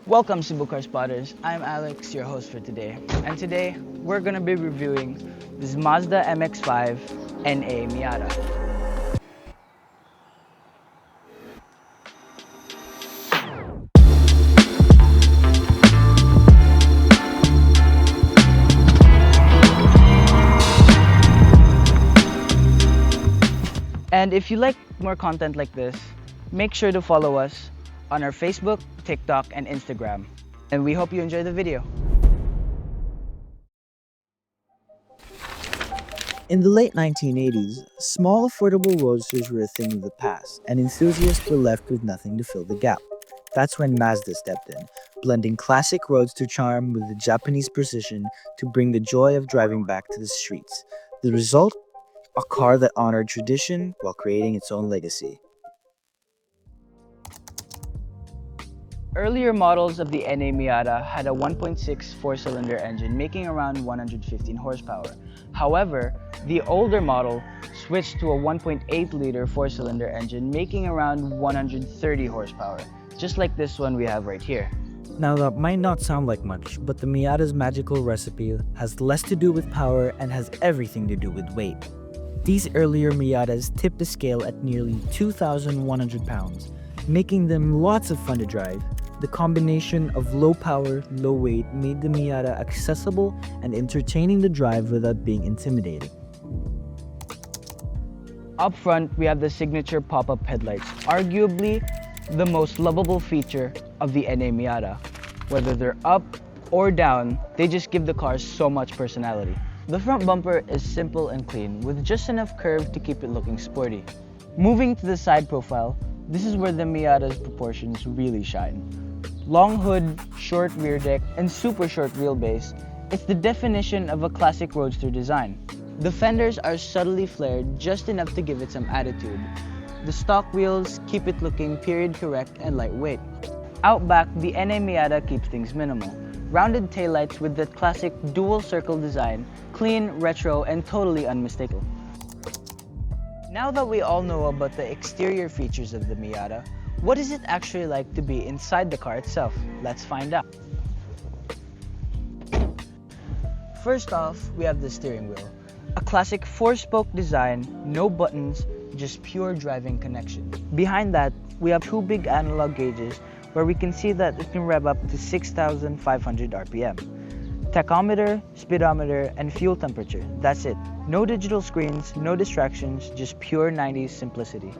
Welcome Cebu Car Spotters, I'm Alex, your host for today. And today, we're gonna be reviewing this Mazda MX-5 NA Miata. And if you like more content like this, make sure to follow us on our Facebook, TikTok, and Instagram. And we hope you enjoy the video. In the late 1980s, small affordable roadsters were a thing of the past, and enthusiasts were left with nothing to fill the gap. That's when Mazda stepped in, blending classic roadster charm with the Japanese precision to bring the joy of driving back to the streets. The result? A car that honored tradition while creating its own legacy. Earlier models of the NA Miata had a 1.6 four-cylinder engine making around 115 horsepower. However, the older model switched to a 1.8-liter four-cylinder engine making around 130 horsepower, just like this one we have right here. Now that might not sound like much, but the Miata's magical recipe has less to do with power and has everything to do with weight. These earlier Miatas tipped the scale at nearly 2,100 pounds, making them lots of fun to drive. The combination of low power, low weight made the Miata accessible and entertaining to drive without being intimidating. Up front, we have the signature pop-up headlights, arguably the most lovable feature of the NA Miata. Whether they're up or down, they just give the car so much personality. The front bumper is simple and clean, with just enough curve to keep it looking sporty. Moving to the side profile, this is where the Miata's proportions really shine. Long hood, short rear deck, and super short wheelbase, it's the definition of a classic roadster design. The fenders are subtly flared just enough to give it some attitude. The stock wheels keep it looking period correct and lightweight. Out back, the NA Miata keeps things minimal. Rounded taillights with that classic dual circle design, clean, retro, and totally unmistakable. Now that we all know about the exterior features of the Miata, what is it actually like to be inside the car itself? Let's find out. First off, we have the steering wheel. A classic 4-spoke design, no buttons, just pure driving connection. Behind that, we have two big analog gauges where we can see that it can rev up to 6,500 RPM. Tachometer, speedometer, and fuel temperature. That's it. No digital screens, no distractions, just pure 90s simplicity.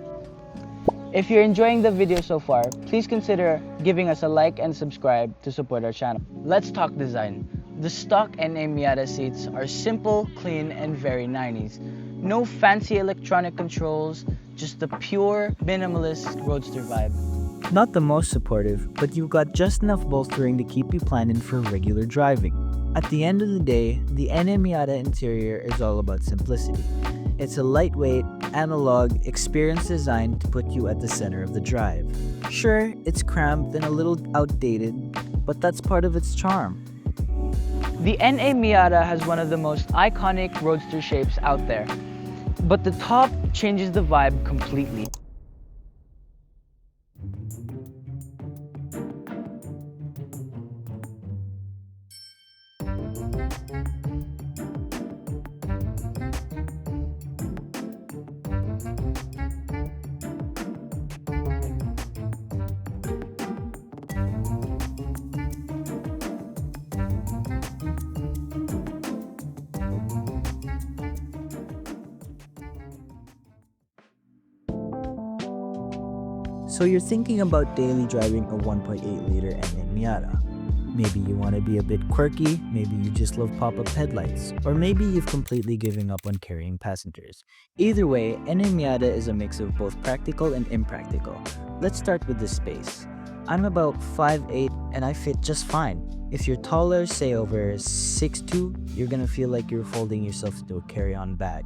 If you're enjoying the video so far, please consider giving us a like and subscribe to support our channel. Let's talk design. The stock NA Miata seats are simple, clean, and very 90s. No fancy electronic controls, just the pure, minimalist roadster vibe. Not the most supportive, but you've got just enough bolstering to keep you planning for regular driving. At the end of the day, the NA Miata interior is all about simplicity. It's a lightweight, analog, experience designed to put you at the center of the drive. Sure, it's cramped and a little outdated, but that's part of its charm. The NA Miata has one of the most iconic roadster shapes out there, but the top changes the vibe completely. So you're thinking about daily driving a 1.8-liter NA Miata. Maybe you want to be a bit quirky, maybe you just love pop-up headlights, or maybe you've completely given up on carrying passengers. Either way, NA Miata is a mix of both practical and impractical. Let's start with the space. I'm about 5'8" and I fit just fine. If you're taller, say over 6'2", you're gonna feel like you're folding yourself into a carry-on bag.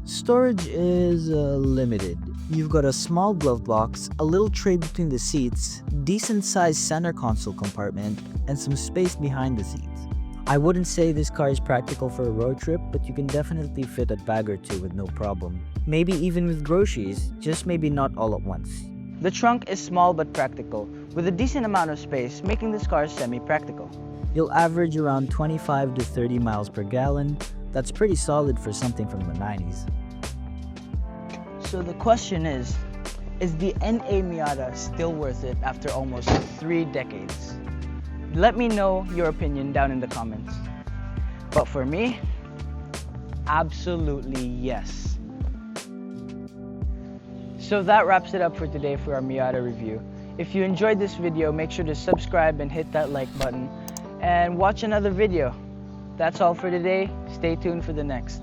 Storage is limited. You've got a small glove box, a little tray between the seats, decent-sized center console compartment, and some space behind the seats. I wouldn't say this car is practical for a road trip, but you can definitely fit a bag or two with no problem. Maybe even with groceries, just maybe not all at once. The trunk is small but practical, with a decent amount of space, making this car semi-practical. You'll average around 25 to 30 miles per gallon. That's pretty solid for something from the 90s. So the question is the NA Miata still worth it after almost 3 decades? Let me know your opinion down in the comments. But for me, absolutely yes. So that wraps it up for today for our Miata review. If you enjoyed this video, make sure to subscribe and hit that like button and watch another video. That's all for today. Stay tuned for the next.